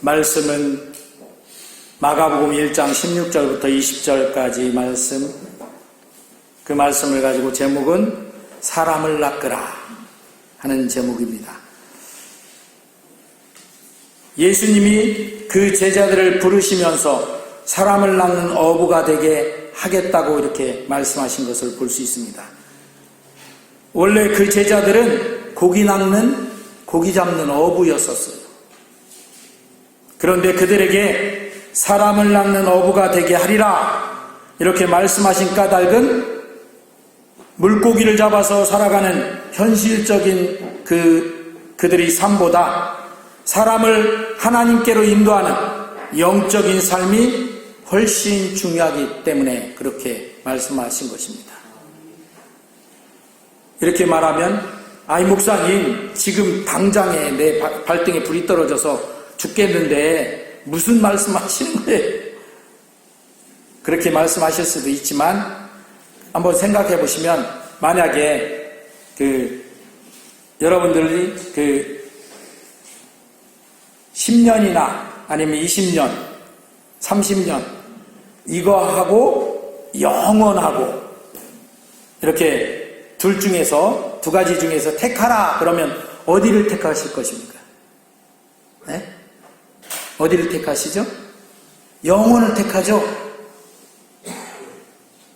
말씀은 마가복음 1장 16절부터 20절까지 말씀, 그 말씀을 가지고 제목은 사람을 낚으라 하는 제목입니다. 예수님이 그 제자들을 부르시면서 사람을 낚는 어부가 되게 하겠다고 이렇게 말씀하신 것을 볼 수 있습니다. 원래 그 제자들은 고기 잡는 어부였었어요. 그런데 그들에게 사람을 낚는 어부가 되게 하리라 이렇게 말씀하신 까닭은 물고기를 잡아서 살아가는 현실적인 그들의 삶보다 사람을 하나님께로 인도하는 영적인 삶이 훨씬 중요하기 때문에 그렇게 말씀하신 것입니다. 이렇게 말하면, 아이 목사님, 지금 당장에 내 발등에 불이 떨어져서 죽겠는데 무슨 말씀하시는 거예요? 그렇게 말씀하실 수도 있지만 한번 생각해 보시면, 만약에 여러분들이 10년이나 아니면 20년, 30년 이거 하고 영원하고 이렇게 둘 중에서, 두 가지 중에서 택하라 그러면 어디를 택하실 것입니까? 네? 어디를 택하시죠? 영원을 택하죠.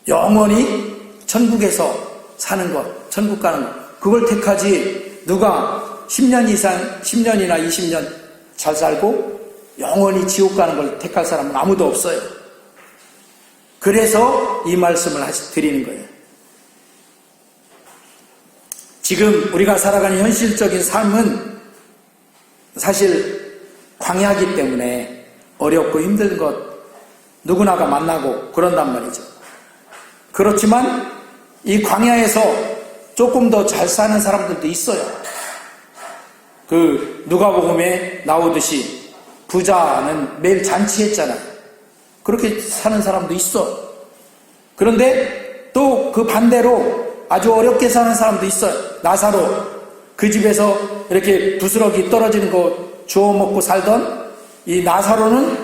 영원히 천국에서 사는 것, 천국 가는 것, 그걸 택하지. 누가 10년 이상, 10년이나 20년 잘 살고 영원히 지옥 가는 걸 택할 사람은 아무도 없어요. 그래서 이 말씀을 드리는 거예요. 지금 우리가 살아가는 현실적인 삶은 사실 광야이기 때문에 어렵고 힘든 것 누구나가 만나고 그런단 말이죠. 그렇지만 이 광야에서 조금 더 잘 사는 사람들도 있어요. 누가복음에 나오듯이 부자는 매일 잔치했잖아요. 그렇게 사는 사람도 있어. 그런데 또 그 반대로 아주 어렵게 사는 사람도 있어요. 나사로, 그 집에서 이렇게 부스러기 떨어지는 거 주워 먹고 살던 이 나사로는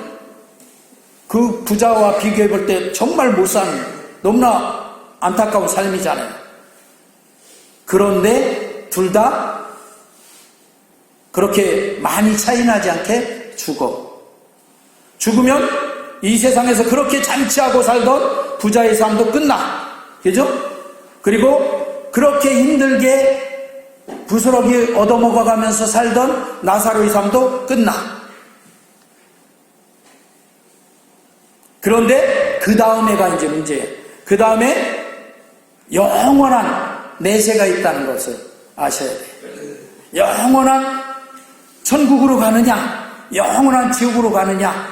그 부자와 비교해 볼 때 정말 못 사는, 너무나 안타까운 삶이잖아요. 그런데 둘 다 그렇게 많이 차이 나지 않게 죽어. 죽으면 이 세상에서 그렇게 잔치하고 살던 부자의 삶도 끝나. 그죠? 그리고 그렇게 힘들게 부스러기 얻어먹어가면서 살던 나사로의 삶도 끝나. 그런데 그 다음에가 이제 문제예요. 그 다음에 영원한 내세가 있다는 것을 아셔야 돼요. 영원한 천국으로 가느냐, 영원한 지옥으로 가느냐.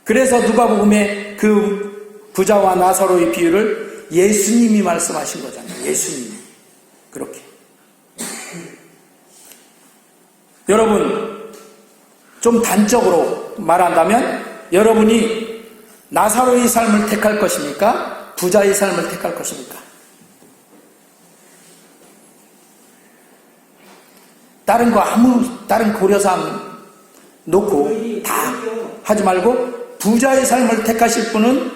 그래서 누가복음에 그 부자와 나사로의 비유를 예수님이 말씀하신 거잖아요. 예수님이. 그렇게. 여러분, 좀 단적으로 말한다면 여러분이 나사로의 삶을 택할 것입니까? 부자의 삶을 택할 것입니까? 다른 고려사항 놓고 다 하지 말고 부자의 삶을 택하실 분은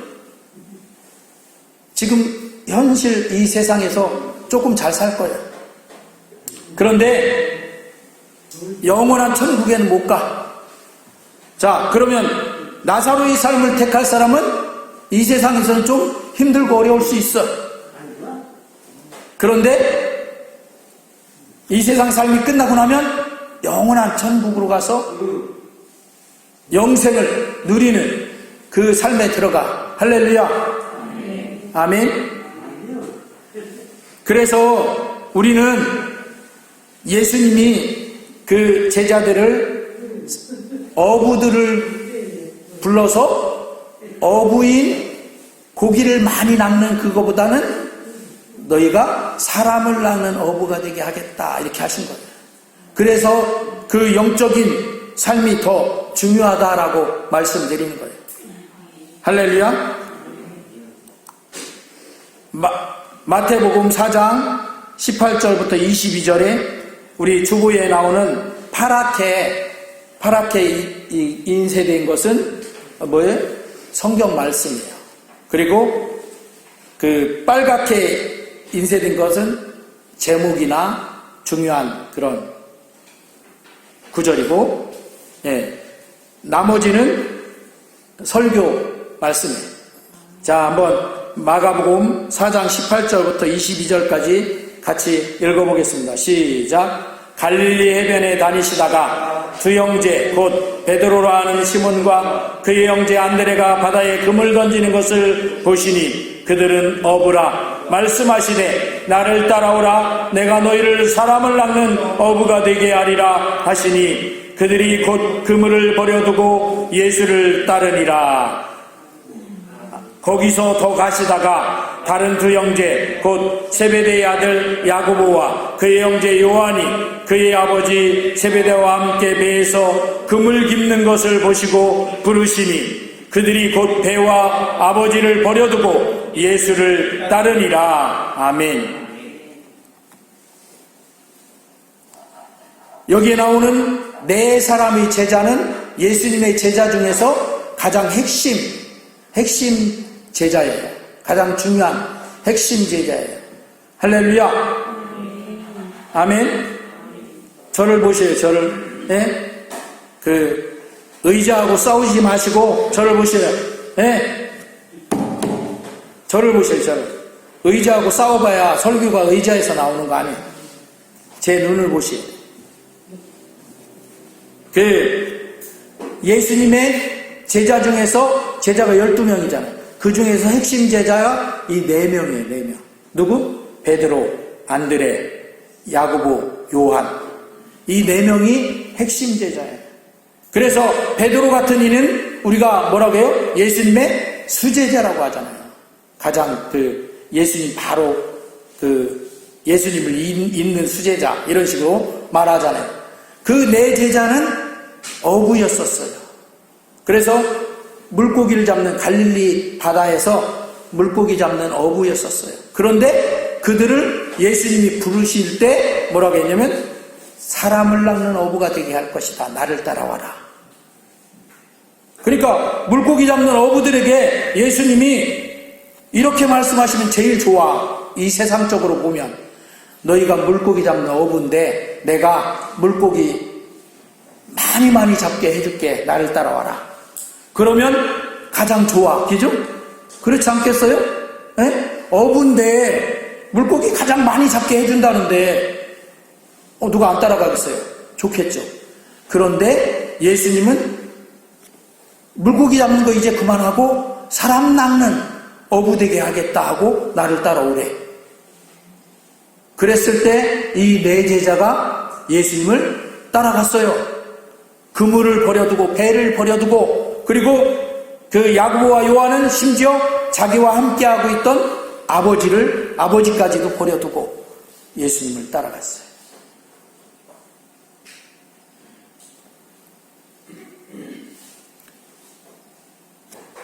지금 현실 이 세상에서 조금 잘 살 거예요. 그런데 영원한 천국에는 못 가. 자, 그러면 나사로의 삶을 택할 사람은 이 세상에서는 좀 힘들고 어려울 수 있어. 그런데 이 세상 삶이 끝나고 나면 영원한 천국으로 가서 영생을 누리는 그 삶에 들어가. 할렐루야. 아멘. 그래서 우리는 예수님이 그 제자들을, 어부들을 불러서 어부인 고기를 많이 낚는 그거보다는 너희가 사람을 낚는 어부가 되게 하겠다 이렇게 하신 거예요. 그래서 그 영적인 삶이 더 중요하다라고 말씀드리는 거예요. 할렐루야. 마태복음 4장 18절부터 22절에 우리 주보에 나오는 파랗게 파랗게 인쇄된 것은 뭐예요? 성경 말씀이에요. 그리고 그 빨갛게 인쇄된 것은 제목이나 중요한 그런 구절이고, 나머지는 설교 말씀이에요. 자, 한번 마가복음 4장 18절부터 22절까지 같이 읽어보겠습니다. 시작. 갈릴리 해변에 다니시다가 두 형제 곧 베드로라 하는 시몬과 그의 형제 안드레가 바다에 금을 던지는 것을 보시니 그들은 어부라 말씀하시되 나를 따라오라 내가 너희를 사람을 낚는 어부가 되게 하리라 하시니 그들이 곧 그물을 버려두고 예수를 따르니라. 거기서 더 가시다가 다른 두 형제 곧 세베대의 아들 야고보와 그의 형제 요한이 그의 아버지 세베대와 함께 배에서 그물 깁는 것을 보시고 부르시니 그들이 곧 배와 아버지를 버려두고 예수를 따르니라. 아멘. 여기에 나오는 네 사람의 제자는 예수님의 제자 중에서 가장 핵심 제자예요. 가장 중요한 핵심 제자예요. 할렐루야. 아멘. 저를 보세요. 저를. 그 의자하고 싸우지 마시고 저를 보세요. 저를 보세요. 저를. 의자하고 싸워봐야 설교가 의자에서 나오는 거 아니에요. 제 눈을 보세요. 그 예수님의 제자 중에서 제자가 12명이잖아요. 그 중에서 핵심 제자가 이 4명이에요. 4명. 누구? 베드로, 안드레, 야고보, 요한. 이 4명이 핵심 제자예요. 그래서 베드로 같은 이는 우리가 뭐라고 해요? 예수님의 수제자라고 하잖아요. 가장 그 예수님 바로 그 예수님을 잇는 수제자 이런 식으로 말하잖아요. 그 4 제자는 어부였었어요. 그래서 물고기를 잡는 갈릴리 바다에서 물고기 잡는 어부였었어요. 그런데 그들을 예수님이 부르실 때 뭐라고 했냐면 사람을 낚는 어부가 되게 할 것이다. 나를 따라와라. 그러니까 물고기 잡는 어부들에게 예수님이 이렇게 말씀하시면 제일 좋아. 이 세상적으로 보면 너희가 물고기 잡는 어부인데 내가 물고기 많이 잡게 해줄게. 나를 따라와라. 그러면 가장 좋아. 그죠? 그렇지 않겠어요? 어부인데 물고기 가장 많이 잡게 해준다는데 누가 안 따라가겠어요? 좋겠죠. 그런데 예수님은 물고기 잡는 거 이제 그만하고 사람 낚는 어부 되게 하겠다 하고 나를 따라오래. 그랬을 때 이 4 제자가 예수님을 따라갔어요. 그물을 버려두고 배를 버려두고 그리고 그 야고보와 요한은 심지어 자기와 함께하고 있던 아버지까지도 버려두고 예수님을 따라갔어요.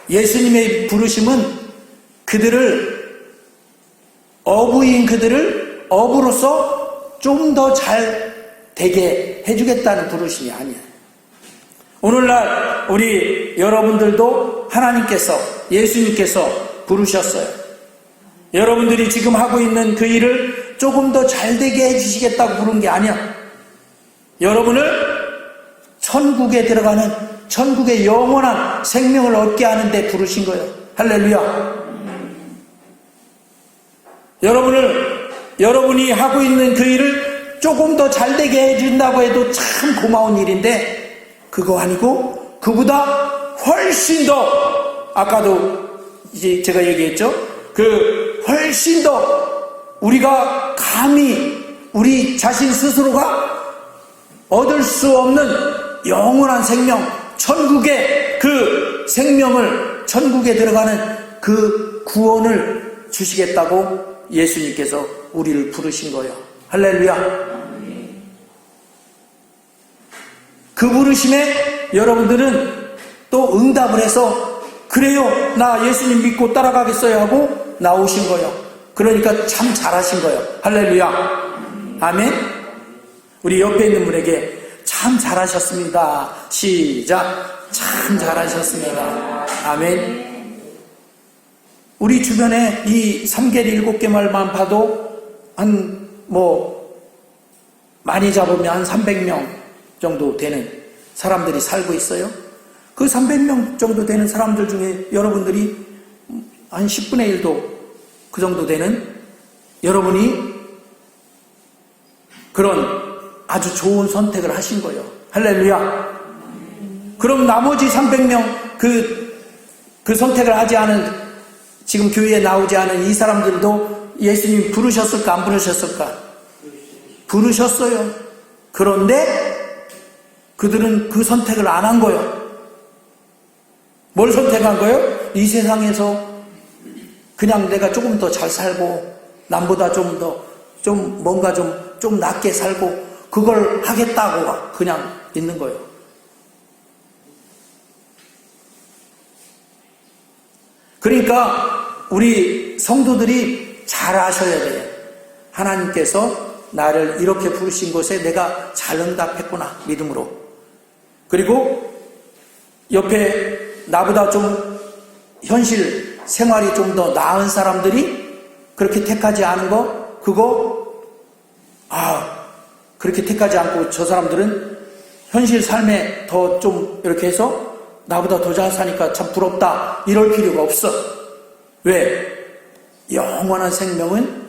예수님의 부르심은 어부인 그들을 어부로서 좀 더 잘 되게 해주겠다는 부르심이 아니에요. 오늘날 우리 여러분들도 하나님께서 예수님께서 부르셨어요. 여러분들이 지금 하고 있는 그 일을 조금 더 잘 되게 해주시겠다고 부른 게 아니야. 여러분을 천국에 들어가는 천국의 영원한 생명을 얻게 하는 데 부르신 거예요. 할렐루야. 여러분이 하고 있는 그 일을 조금 더 잘 되게 해준다고 해도 참 고마운 일인데 그거 아니고 그보다 훨씬 더 아까도 이제 제가 얘기했죠. 그 훨씬 더 우리가 감히 우리 자신 스스로가 얻을 수 없는 영원한 생명, 천국의 그 생명을 천국에 들어가는 그 구원을 주시겠다고 예수님께서 우리를 부르신 거예요. 할렐루야. 그 부르심에 여러분들은 또 응답을 해서 그래요, 나 예수님 믿고 따라가겠어요 하고 나오신 거예요. 그러니까 참 잘하신 거예요. 할렐루야. 아멘. 우리 옆에 있는 분에게 참 잘하셨습니다. 시작. 참 잘하셨습니다. 아멘. 우리 주변에 이 3계리 7개 말만 봐도 많이 잡으면 한 300명 정도 되는 사람들이 살고 있어요. 그 300명 정도 되는 사람들 중에 여러분들이 한 10분의 1도 그 정도 되는 여러분이 그런 아주 좋은 선택을 하신 거예요. 할렐루야. 그럼 나머지 300명 그 선택을 하지 않은, 지금 교회에 나오지 않은 이 사람들도 예수님 부르셨을까 안 부르셨을까? 부르셨어요. 그런데 그들은 그 선택을 안 한 거예요. 뭘 선택한 거예요? 이 세상에서 그냥 내가 조금 더 잘 살고 남보다 뭔가 좀 낫게 살고 그걸 하겠다고 그냥 있는 거예요. 그러니까 우리 성도들이 잘 아셔야 돼요. 하나님께서 나를 이렇게 부르신 것에 내가 잘 응답했구나, 믿음으로. 그리고 옆에 나보다 좀 현실 생활이 좀 더 나은 사람들이 그렇게 택하지 않은 거, 그렇게 택하지 않고 저 사람들은 현실 삶에 더 좀 이렇게 해서 나보다 더 잘 사니까 참 부럽다, 이럴 필요가 없어. 왜? 영원한 생명은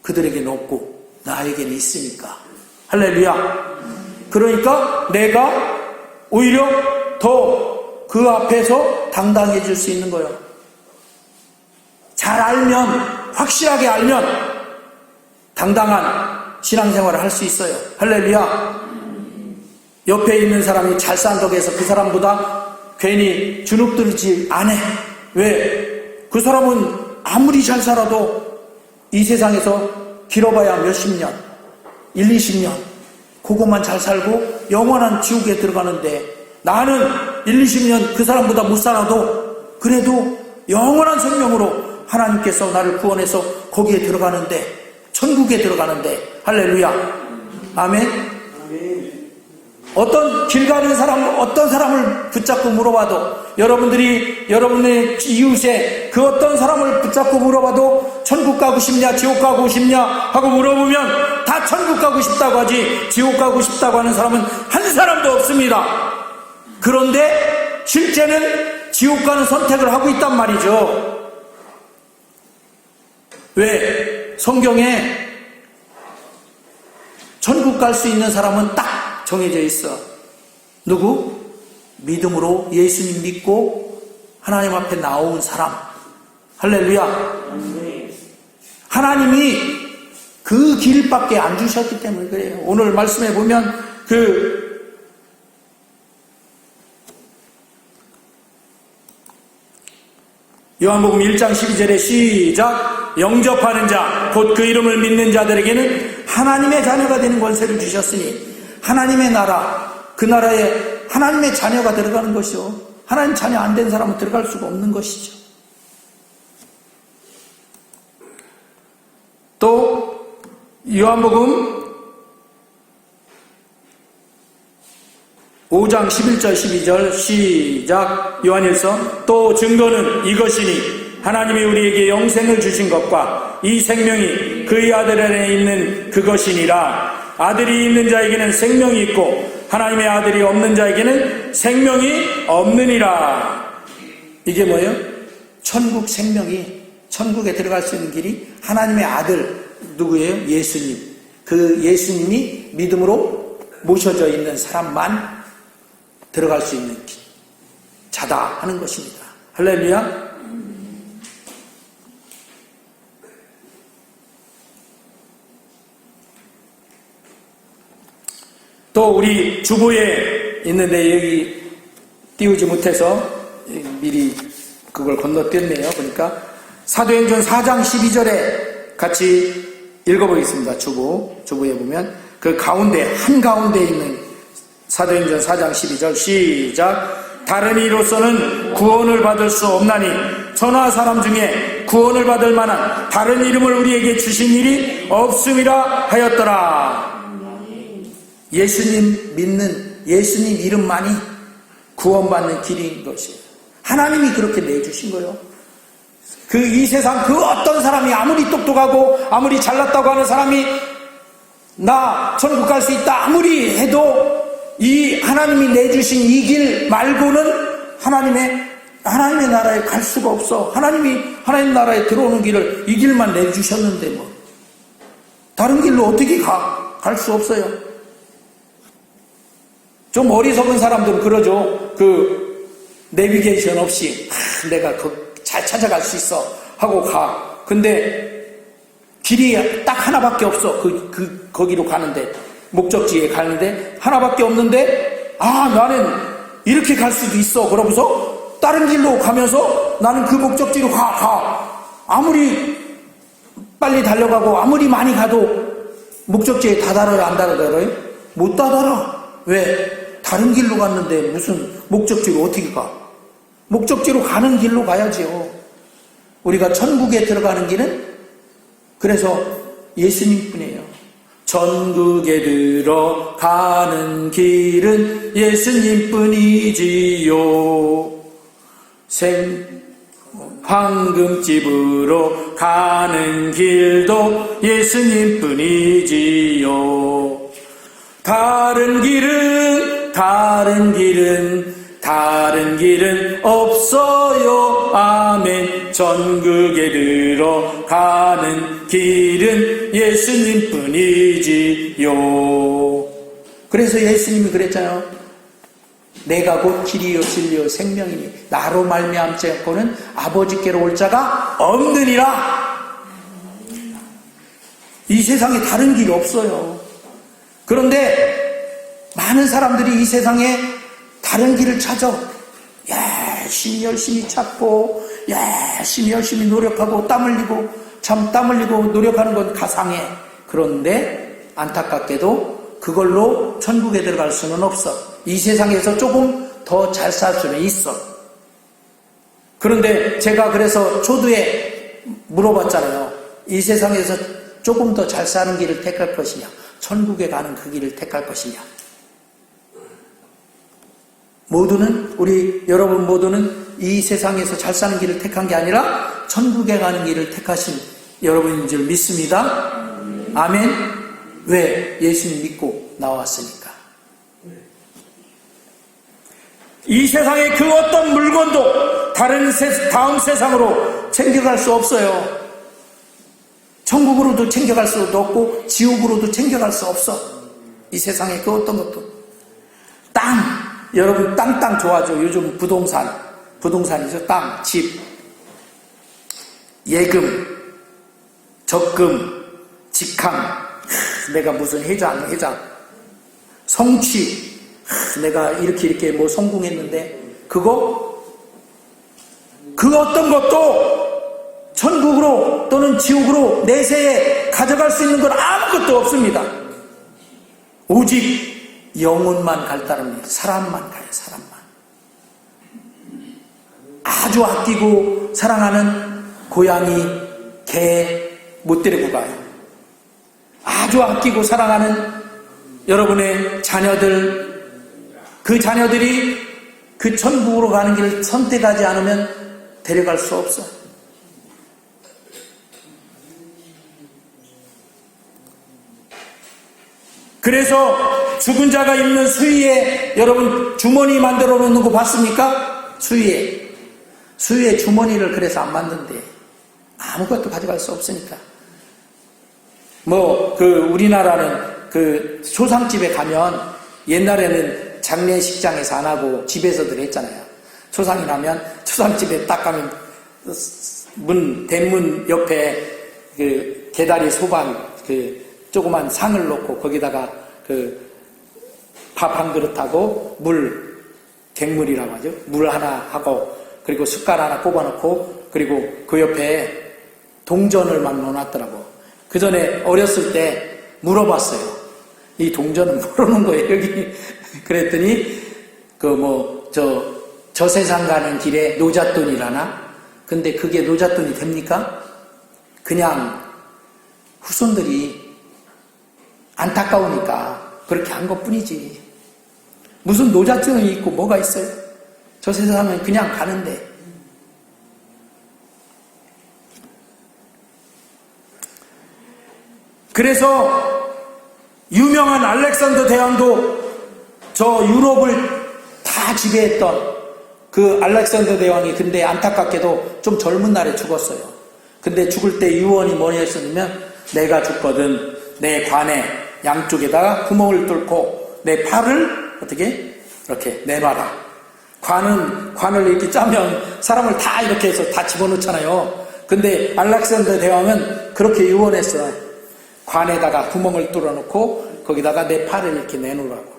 그들에게는 없고 나에게는 있으니까. 할렐루야. 그러니까 내가 오히려 더 그 앞에서 당당해질 수 있는 거예요. 잘 알면, 확실하게 알면 당당한 신앙생활을 할 수 있어요. 할렐루야. 옆에 있는 사람이 잘 산다고 해서 그 사람보다 괜히 주눅들지 않아. 왜? 그 사람은 아무리 잘 살아도 이 세상에서 길어봐야 몇십 년, 1, 20년 그것만 잘 살고 영원한 지옥에 들어가는데, 나는 1, 20년 그 사람보다 못 살아도 그래도 영원한 생명으로 하나님께서 나를 구원해서 거기에 들어가는데, 천국에 들어가는데. 할렐루야. 아멘. 어떤 길 가는 사람, 어떤 사람을 붙잡고 물어봐도, 여러분의 이웃에 그 어떤 사람을 붙잡고 물어봐도 천국 가고 싶냐, 지옥 가고 싶냐 하고 물어보면 다 천국 가고 싶다고 하지, 지옥 가고 싶다고 하는 사람은 한 사람도 없습니다. 그런데 실제는 지옥 가는 선택을 하고 있단 말이죠. 왜? 성경에 천국 갈 수 있는 사람은 딱 정해져 있어. 누구? 믿음으로 예수님 믿고 하나님 앞에 나온 사람. 할렐루야. 하나님이 그 길밖에 안 주셨기 때문에 그래요. 오늘 말씀에 보면 요한복음 1장 12절에 시작. 영접하는 자, 곧 그 이름을 믿는 자들에게는 하나님의 자녀가 되는 권세를 주셨으니, 하나님의 나라, 그 나라에 하나님의 자녀가 들어가는 것이요, 하나님 자녀 안 된 사람은 들어갈 수가 없는 것이죠. 또 요한복음 5장 11절 12절 시작. 요한일서. 또 증거는 이것이니 하나님이 우리에게 영생을 주신 것과 이 생명이 그의 아들 안에 있는 그것이니라. 아들이 있는 자에게는 생명이 있고 하나님의 아들이 없는 자에게는 생명이 없느니라. 이게 뭐예요? 천국 생명이, 천국에 들어갈 수 있는 길이 하나님의 아들, 누구예요? 예수님. 그 예수님이 믿음으로 모셔져 있는 사람만 들어갈 수 있는 자다 하는 것입니다. 할렐루야. 또 우리 주보에 있는데 여기 띄우지 못해서 미리 그걸 건너뛰었네요. 그러니까 사도행전 4장 12절에 같이 읽어보겠습니다. 주보에 보면 그 가운데 한가운데 있는 사도행전 4장 12절 시작. 다른 이로서는 구원을 받을 수 없나니 천하 사람 중에 구원을 받을 만한 다른 이름을 우리에게 주신 일이 없음이라 하였더라. 예수님 믿는 예수님 이름만이 구원받는 길인 것이에요. 하나님이 그렇게 내주신 거예요. 이 세상 그 어떤 사람이 아무리 똑똑하고 아무리 잘났다고 하는 사람이 나 천국 갈 수 있다 아무리 해도 이 하나님이 내주신 이 길 말고는 하나님의 나라에 갈 수가 없어. 하나님 나라에 들어오는 길을 이 길만 내주셨는데 뭐 다른 길로 어떻게 갈 수 없어요. 좀 어리석은 사람들은 그러죠. 내비게이션 없이 내가 잘 찾아갈 수 있어 하고 가. 근데 길이 딱 하나밖에 없어. 거기로 가는데, 목적지에 가는데 하나밖에 없는데 나는 이렇게 갈 수도 있어. 그러고서 다른 길로 가면서 나는 그 목적지로 아무리 빨리 달려가고 아무리 많이 가도 목적지에 다다라요 안 다다라요? 못 다다라. 왜? 다른 길로 갔는데 무슨 목적지로 어떻게 가? 목적지로 가는 길로 가야지요. 우리가 천국에 들어가는 길은 그래서 예수님뿐이에요. 천국에 들어가는 길은 예수님뿐이지요. 황금집으로 가는 길도 예수님뿐이지요. 다른 길은 없어요. 아멘. 천국에 들어가는 길은 예수님뿐이지요. 그래서 예수님이 그랬잖아요. 내가 곧 길이요 진리요 생명이니 나로 말미암지 않고는 아버지께로 올 자가 없느니라. 이 세상에 다른 길이 없어요. 그런데 많은 사람들이 이 세상에 다른 길을 찾아 열심히 찾고 열심히 노력하고 땀 흘리고 노력하는 건 가상해. 그런데 안타깝게도 그걸로 천국에 들어갈 수는 없어. 이 세상에서 조금 더 잘 살 수는 있어. 그런데 제가 그래서 초두에 물어봤잖아요. 이 세상에서 조금 더 잘 사는 길을 택할 것이냐, 천국에 가는 그 길을 택할 것이냐. 여러분 모두는 이 세상에서 잘 사는 길을 택한 게 아니라 천국에 가는 길을 택하신 여러분인 줄 믿습니다. 아멘. 왜? 예수님 믿고 나왔으니까. 이 세상의 그 어떤 물건도 다음 세상으로 챙겨갈 수 없어요. 천국으로도 챙겨갈 수도 없고 지옥으로도 챙겨갈 수 없어. 이 세상의 그 어떤 것도. 여러분 땅 좋아하죠. 요즘 부동산이죠. 땅, 집, 예금, 적금, 직항, 내가 무슨 회장, 성취, 내가 이렇게 뭐 성공했는데 그 어떤 것도 천국으로 또는 지옥으로 내세에 가져갈 수 있는 건 아무것도 없습니다. 오직 영혼만 갈 따릅니다. 사람만 가요. 사람만. 아주 아끼고 사랑하는 고양이, 개 못 데리고 가요. 아주 아끼고 사랑하는 여러분의 자녀들, 그 자녀들이 그 천국으로 가는 길을 선택하지 않으면 데려갈 수 없어. 그래서 죽은 자가 입는 수의에 여러분 주머니 만들어 놓는 거 봤습니까? 수의에 주머니를 그래서 안 만든대. 아무것도 가져갈 수 없으니까. 우리나라는 초상집에 가면 옛날에는 장례식장에서 안 하고 집에서들 했잖아요. 초상이 나면 초상집에 딱 가면 대문 옆에 개다리 소반 조그만 상을 놓고 거기다가 밥 한 그릇하고 갱물이라고 하죠. 물 하나 하고 그리고 숟갈 하나 꼽아놓고 그리고 그 옆에 동전을 막 넣어놨더라고. 그 전에 어렸을 때 물어봤어요. 이 동전은 뭐라는 거예요, 여기? 그랬더니 저 세상 가는 길에 노잣돈이라나? 근데 그게 노잣돈이 됩니까? 그냥 후손들이 안타까우니까 그렇게 한 것뿐이지. 무슨 노자증이 있고 뭐가 있어요? 저 세상은 그냥 가는데. 그래서 유명한 알렉산더 대왕도 저 유럽을 다 지배했던 그 알렉산더 대왕이 근데 안타깝게도 좀 젊은 날에 죽었어요. 근데 죽을 때 유언이 뭐였냐면, 내가 죽거든 내 관에 양쪽에다가 구멍을 뚫고 내 팔을 어떻게 이렇게 내놔라. 관을 이렇게 짜면 사람을 다 이렇게 해서 다 집어넣잖아요. 근데 알렉산더 대왕은 그렇게 유언했어요. 관에다가 구멍을 뚫어놓고 거기다가 내 팔을 이렇게 내놓으라고.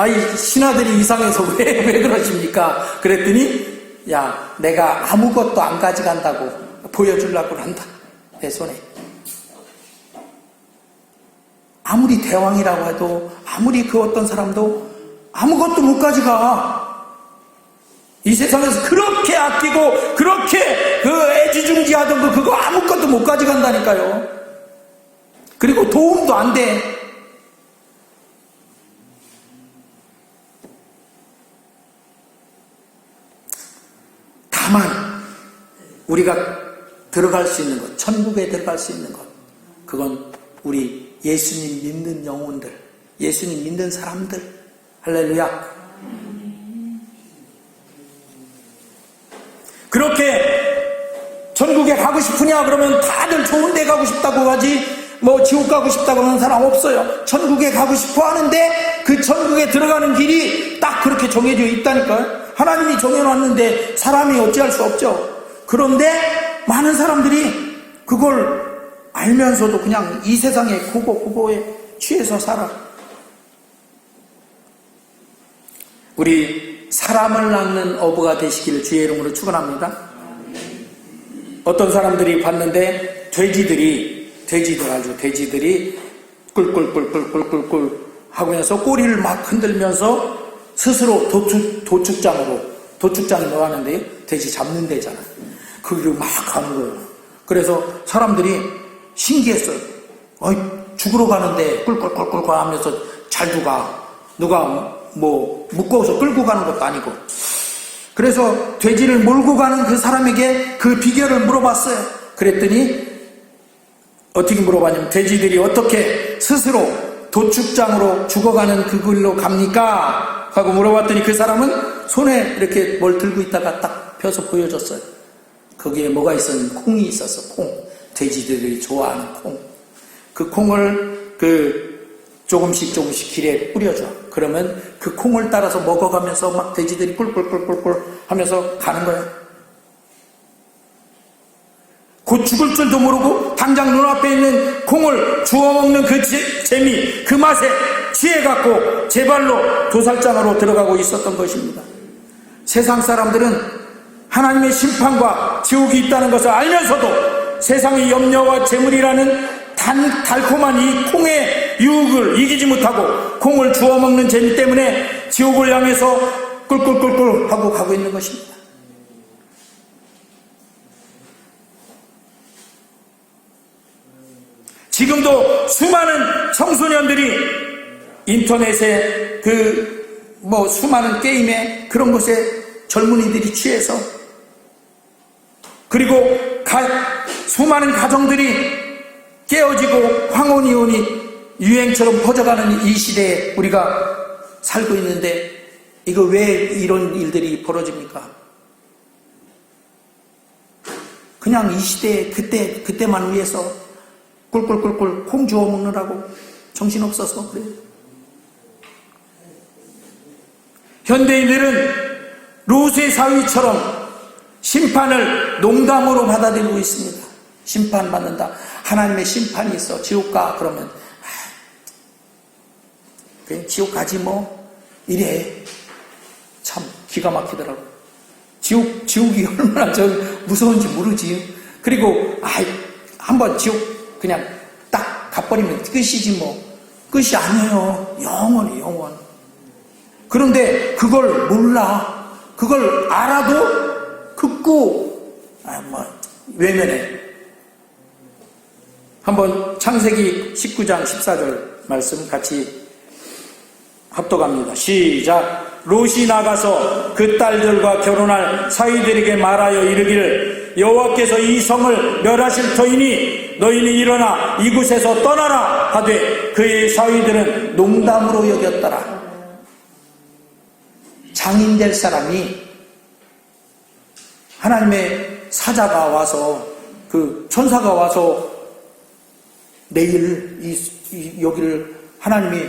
이 신하들이 이상해서 왜 그러십니까? 그랬더니, 야, 내가 아무것도 안 가져간다고 보여주려고 한다. 내 손에. 아무리 대왕이라고 해도, 아무리 그 어떤 사람도 아무것도 못 가져가. 이 세상에서 그렇게 아끼고, 그렇게 그 애지중지하던 거 그거 아무것도 못 가져간다니까요. 그리고 도움도 안 돼. 다만 우리가 들어갈 수 있는 것, 천국에 들어갈 수 있는 것, 그건 우리 예수님 믿는 영혼들, 예수님 믿는 사람들. 할렐루야. 그렇게 천국에 가고 싶으냐 그러면 다들 좋은 데 가고 싶다고 하지, 뭐 지옥 가고 싶다고 하는 사람 없어요. 천국에 가고 싶어 하는데 그 천국에 들어가는 길이 딱 그렇게 정해져 있다니까요. 하나님이 정해놨는데 사람이 어찌할 수 없죠. 그런데 많은 사람들이 그걸 알면서도 그냥 이 세상의 고고에 취해서 살아. 우리 사람을 낳는 어부가 되시기를 주의 이름으로 축원합니다. 어떤 사람들이 봤는데 돼지들이 꿀꿀꿀꿀꿀꿀꿀 하면서 꼬리를 막 흔들면서 스스로 도축장이 뭐하는데요? 돼지 잡는 데잖아. 거기로 막 가는 거예요. 그래서 사람들이 신기했어요. 죽으러 가는데 꿀꿀꿀꿀 하면서 잘도 가. 누가 뭐 묶어서 끌고 가는 것도 아니고. 그래서 돼지를 몰고 가는 그 사람에게 그 비결을 물어봤어요. 그랬더니 어떻게 물어봤냐면, 돼지들이 어떻게 스스로 도축장으로 죽어가는 그 길로 갑니까? 하고 물어봤더니 그 사람은 손에 이렇게 뭘 들고 있다가 딱 펴서 보여줬어요. 거기에 뭐가 있었는지 콩이 있었어. 콩. 돼지들이 좋아하는 콩. 그 콩을 조금씩 길에 뿌려줘. 그러면 그 콩을 따라서 먹어가면서 막 돼지들이 꿀꿀꿀꿀꿀 하면서 가는 거예요. 곧 죽을 줄도 모르고 당장 눈앞에 있는 콩을 주워 먹는 그 재미, 그 맛에 취해갖고 제 발로 도살장으로 들어가고 있었던 것입니다. 세상 사람들은 하나님의 심판과 지옥이 있다는 것을 알면서도 세상의 염려와 재물이라는 달콤한 이 콩의 유혹을 이기지 못하고 콩을 주워 먹는 재미 때문에 지옥을 향해서 꿀꿀꿀꿀 하고 가고 있는 것입니다. 지금도 수많은 청소년들이 인터넷에 수많은 게임에 그런 것에 젊은이들이 취해서, 그리고 수많은 가정들이 깨어지고 황혼이혼이 유행처럼 퍼져가는 이 시대에 우리가 살고 있는데, 이거 왜 이런 일들이 벌어집니까? 그냥 이 시대에 그때만 위해서 꿀꿀꿀꿀 콩 주워 먹느라고 정신없어서 그래요. 현대인들은 롯의 사위처럼 심판을 농담으로 받아들이고 있습니다. 심판받는다. 하나님의 심판이 있어. 지옥 가. 그러면 그냥 지옥 가지 뭐. 이래. 참 기가 막히더라고. 지옥이 얼마나 무서운지 모르지. 그리고 한번 지옥 그냥 딱 가버리면 끝이지 뭐. 끝이 아니에요. 영원히 영원. 그런데 그걸 몰라. 그걸 알아도 극구 외면해. 한번 창세기 19장 14절 말씀 같이 합독합니다. 시작. 롯이 나가서 그 딸들과 결혼할 사위들에게 말하여 이르기를 여호와께서 이 성을 멸하실 터이니 너희는 일어나 이곳에서 떠나라 하되 그의 사위들은 농담으로 여겼더라. 장인 될 사람이 하나님의 사자가 와서 그 천사가 와서 내일 여기를 하나님이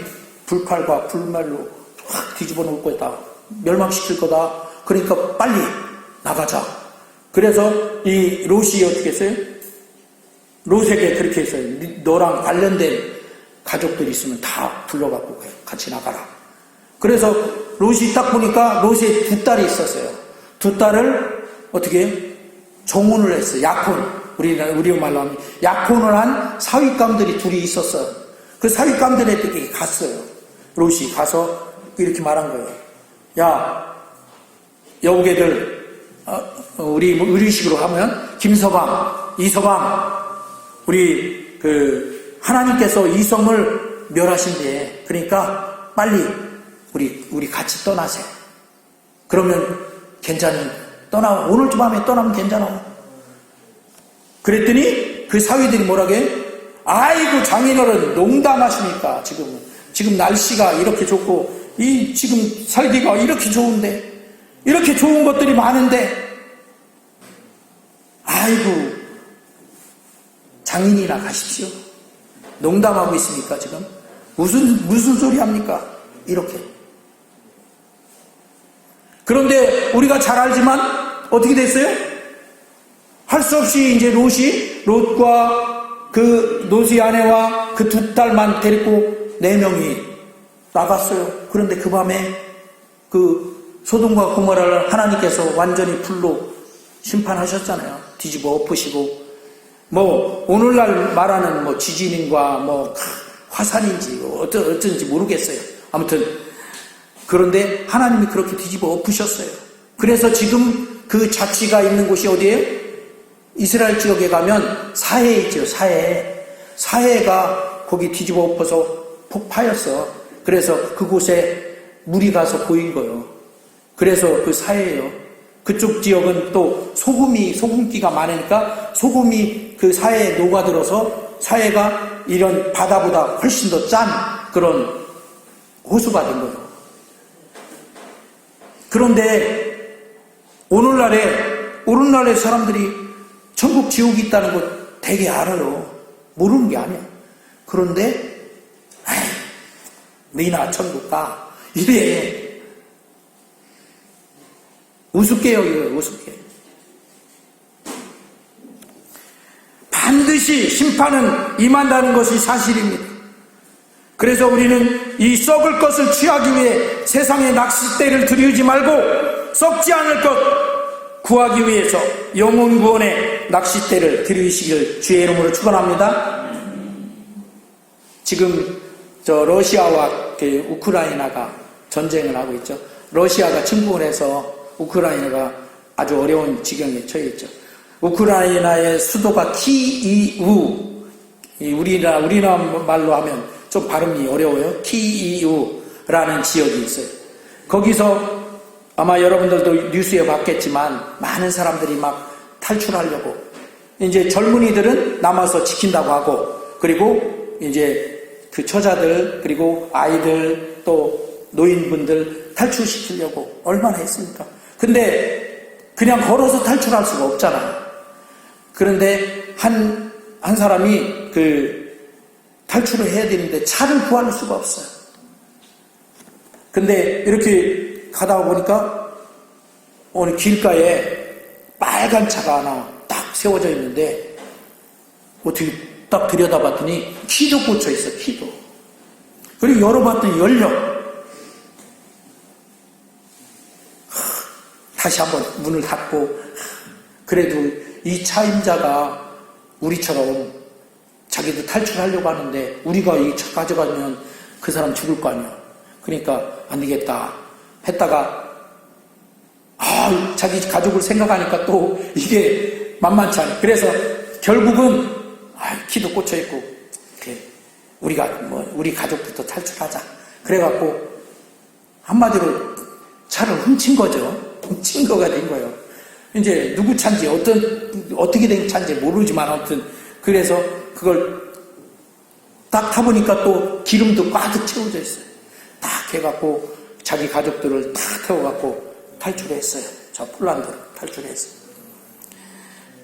불칼과 불말로 확 뒤집어 놓을 거다. 멸망시킬 거다. 그러니까 빨리 나가자. 그래서 이 롯이 어떻게 했어요? 롯에게 그렇게 했어요. 너랑 관련된 가족들이 있으면 다 불러갖고 같이 나가라. 그래서 롯이 딱 보니까 롯에 두 딸이 있었어요. 두 딸을 어떻게 정혼을 했어요. 약혼. 우리 말로 하면 약혼을 한 사윗감들이 둘이 있었어요. 그 사윗감들에게 갔어요. 롯이 가서 이렇게 말한 거예요. 야, 여우개들, 우리 의리식으로 하면 김서방, 이서방, 우리 하나님께서 이 성을 멸하신대. 그러니까 빨리 우리 같이 떠나세요. 그러면 괜찮은 오늘 밤에 떠나면 괜찮아. 그랬더니 그 사위들이 뭐라게? 아이고 장인어른 농담하십니까? 지금 날씨가 이렇게 좋고 지금 살기가 이렇게 좋은데 이렇게 좋은 것들이 많은데 아이고 장인이나 가십시오. 농담하고 있습니까 지금? 무슨 소리 합니까? 이렇게. 그런데 우리가 잘 알지만 어떻게 됐어요? 할 수 없이 이제 롯과 롯의 아내와 그 두 딸만 데리고 4명이 나갔어요. 그런데 그 밤에 소돔과 고모라를 하나님께서 완전히 불로 심판하셨잖아요. 뒤집어 엎으시고 오늘날 말하는 지진인과 화산인지 어쩐지 모르겠어요. 아무튼 그런데 하나님이 그렇게 뒤집어 엎으셨어요. 그래서 지금 그 자치가 있는 곳이 어디예요? 이스라엘 지역에 가면 사해 있죠. 사해가 거기 뒤집어 엎어서 폭파였어. 그래서 그곳에 물이 가서 보인 거예요. 그래서 그 사해예요. 그쪽 지역은 또 소금기가 많으니까 소금이 그 사해에 녹아들어서 사해가 이런 바다보다 훨씬 더 짠 그런 호수가 된 거예요. 그런데 오늘날에 사람들이 천국 지옥이 있다는 거 되게 알아요. 모르는 게 아니야. 그런데 너희나 천국 가 이래. 우습게 여겨요. 우습게. 반드시 심판은 임한다는 것이 사실입니다. 그래서 우리는 이 썩을 것을 취하기 위해 세상의 낚싯대를 들이우지 말고 썩지 않을 것 구하기 위해서 영혼 구원의 낚싯대를 들이시길 주의 이름으로 축원합니다. 지금 러시아와 우크라이나가 전쟁을 하고 있죠. 러시아가 침공을 해서 우크라이나가 아주 어려운 지경에 처해 있죠. 우크라이나의 수도가 키이우, 우리나라 말로 하면 좀 발음이 어려워요. 키이우라는 지역이 있어요. 거기서 아마 여러분들도 뉴스에 봤겠지만 많은 사람들이 막 탈출하려고 이제 젊은이들은 남아서 지킨다고 하고 그리고 이제 그 처자들 그리고 아이들 또 노인분들 탈출시키려고 얼마나 했습니까? 근데 그냥 걸어서 탈출할 수가 없잖아요. 그런데 한 사람이 탈출을 해야 되는데 차를 구할 수가 없어요. 근데 이렇게 가다 보니까 어느 길가에 빨간 차가 하나 딱 세워져 있는데 어떻게 딱 들여다봤더니 키도 꽂혀 있어. 키도. 그리고 열어봤더니 열려. 다시 한번 문을 닫고 그래도 이 차임자가 우리처럼 자기도 탈출하려고 하는데 우리가 이 차 가져가면 그 사람 죽을 거 아니야. 그러니까 안 되겠다 했다가 자기 가족을 생각하니까 또 이게 만만치 않아. 그래서 결국은 키도 꽂혀있고 이렇게 우리 가족부터 탈출하자. 그래갖고 한마디로 차를 훔친 거죠. 훔친 거가 된 거예요. 이제 누구 차인지 어떻게 된 차인지 모르지만 아무튼 그래서 그걸 딱 타보니까 또 기름도 가득 채워져 있어요. 딱 해갖고 자기 가족들을 딱 태워갖고 탈출했어요. 저 폴란드로 탈출했어요.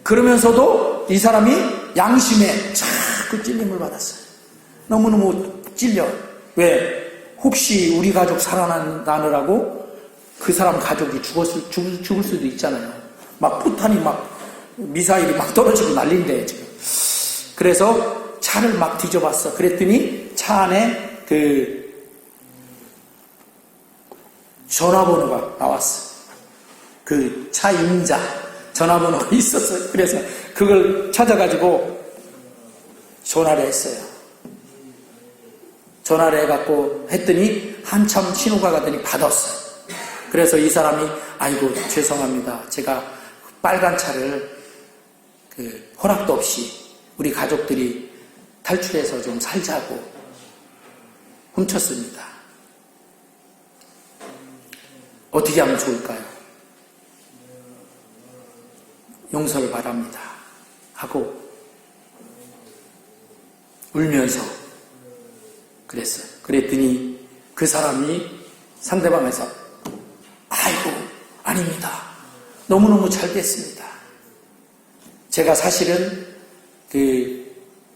그러면서도 이 사람이 양심에 자꾸 찔림을 받았어요. 너무너무 찔려. 왜? 혹시 우리 가족 살아나느라고 그 사람 가족이 죽을 수도 있잖아요. 막 포탄이 미사일이 막 떨어지고 난리인데 지금. 그래서 차를 막 뒤져봤어. 그랬더니 차 안에 전화번호가 나왔어. 그 차 임자 전화번호가 있었어요. 그래서 그걸 찾아가지고 전화를 했어요. 전화를 해갖고 했더니 한참 신호가 가더니 받았어요. 그래서 이 사람이 아이고 죄송합니다. 제가 빨간 차를 허락도 없이 우리 가족들이 탈출해서 좀 살자고 훔쳤습니다. 어떻게 하면 좋을까요? 용서를 바랍니다. 하고 울면서 그랬어요. 그랬더니 그 사람이 상대방에서 아이고 아닙니다. 너무너무 잘 됐습니다. 제가 사실은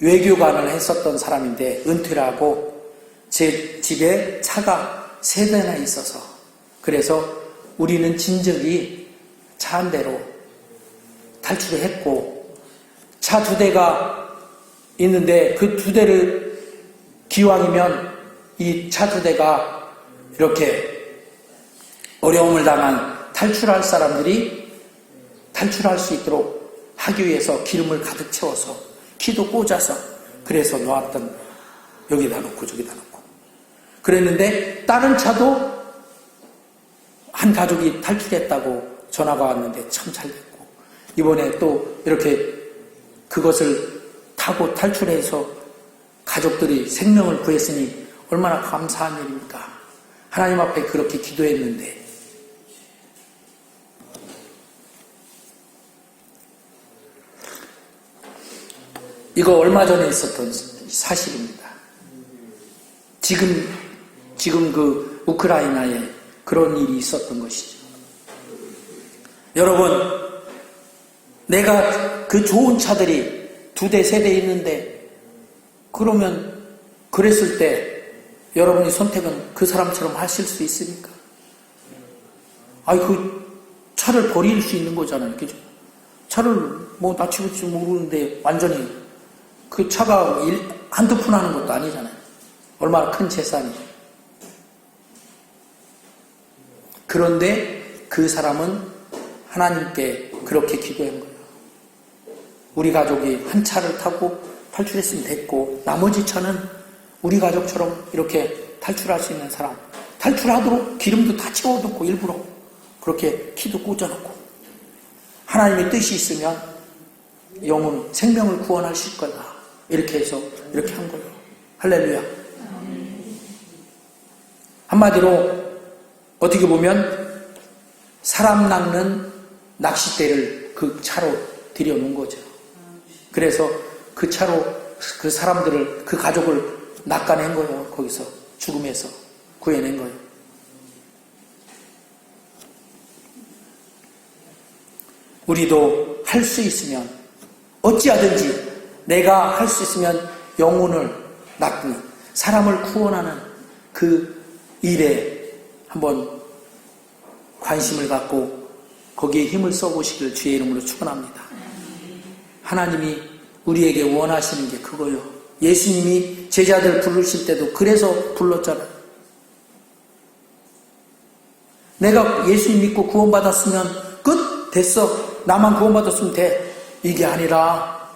외교관을 했었던 사람인데 은퇴를 하고 제 집에 차가 3대나 있어서 그래서 우리는 진즉이 차 한 대로 탈출을 했고 차 2대가 있는데 그 2대를 기왕이면 이 차 2대가 이렇게 어려움을 당한 탈출할 사람들이 탈출할 수 있도록 하기 위해서 기름을 가득 채워서 키도 꽂아서 그래서 놓았던 여기다 놓고 저기다 놓고 그랬는데 다른 차도 한 가족이 탈출했다고 전화가 왔는데 참 잘 됐고 이번에 또 이렇게 그것을 타고 탈출해서 가족들이 생명을 구했으니 얼마나 감사한 일입니까? 하나님 앞에 그렇게 기도했는데 이거 얼마 전에 있었던 사실입니다. 지금 그 우크라이나에 그런 일이 있었던 것이죠. 여러분, 내가 그 좋은 차들이 2대, 3대 있는데 그러면 그랬을 때 여러분이 선택은 그 사람처럼 하실 수 있습니까? 그 차를 버릴 수 있는 거잖아요. 그죠? 차를 납치할지 모르는데 완전히 그 차가 한두 푼 하는 것도 아니잖아요. 얼마나 큰 재산이죠. 그런데 그 사람은 하나님께 그렇게 기도한 거예요. 우리 가족이 한 차를 타고 탈출했으면 됐고 나머지 차는 우리 가족처럼 이렇게 탈출할 수 있는 사람 탈출하도록 기름도 다 채워놓고 일부러 그렇게 키도 꽂아놓고 하나님의 뜻이 있으면 영혼 생명을 구원하실 거다 이렇게 해서 이렇게 한 거예요. 할렐루야. 한마디로 어떻게 보면 사람 낚는 낚싯대를 그 차로 들여놓은 거죠. 그래서 그 차로 그 사람들을 그 가족을 낚아낸 거예요. 거기서 죽음에서 구해낸 거예요. 우리도 할 수 있으면 어찌하든지 내가 할 수 있으면 영혼을 낚는 사람을 구원하는 그 일에 한번 관심을 갖고 거기에 힘을 써보시길 주의 이름으로 축원합니다. 하나님이 우리에게 원하시는 게 그거요. 예수님이 제자들 부르실 때도 그래서 불렀잖아요. 내가 예수님 믿고 구원받았으면 끝 됐어. 나만 구원받았으면 돼. 이게 아니라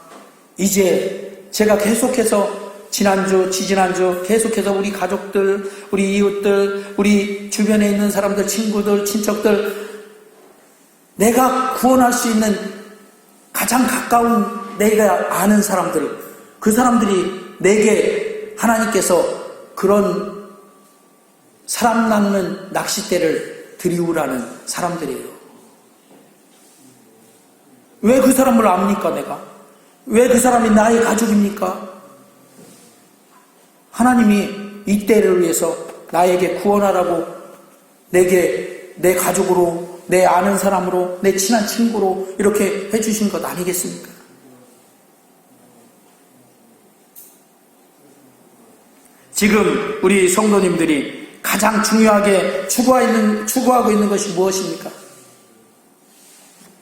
이제 제가 계속해서 지난주, 지지난주 계속해서 우리 가족들, 우리 이웃들, 우리 주변에 있는 사람들, 친구들, 친척들 내가 구원할 수 있는 가장 가까운 내가 아는 사람들 그 사람들이 내게 하나님께서 그런 사람 낚는 낚싯대를 들이우라는 사람들이에요. 왜 그 사람을 압니까, 내가? 왜 그 사람이 나의 가족입니까? 하나님이 이 때를 위해서 나에게 구원하라고 내게 내 가족으로, 내 아는 사람으로, 내 친한 친구로 이렇게 해주신 것 아니겠습니까? 지금 우리 성도님들이 가장 중요하게 추구하고 있는 것이 무엇입니까?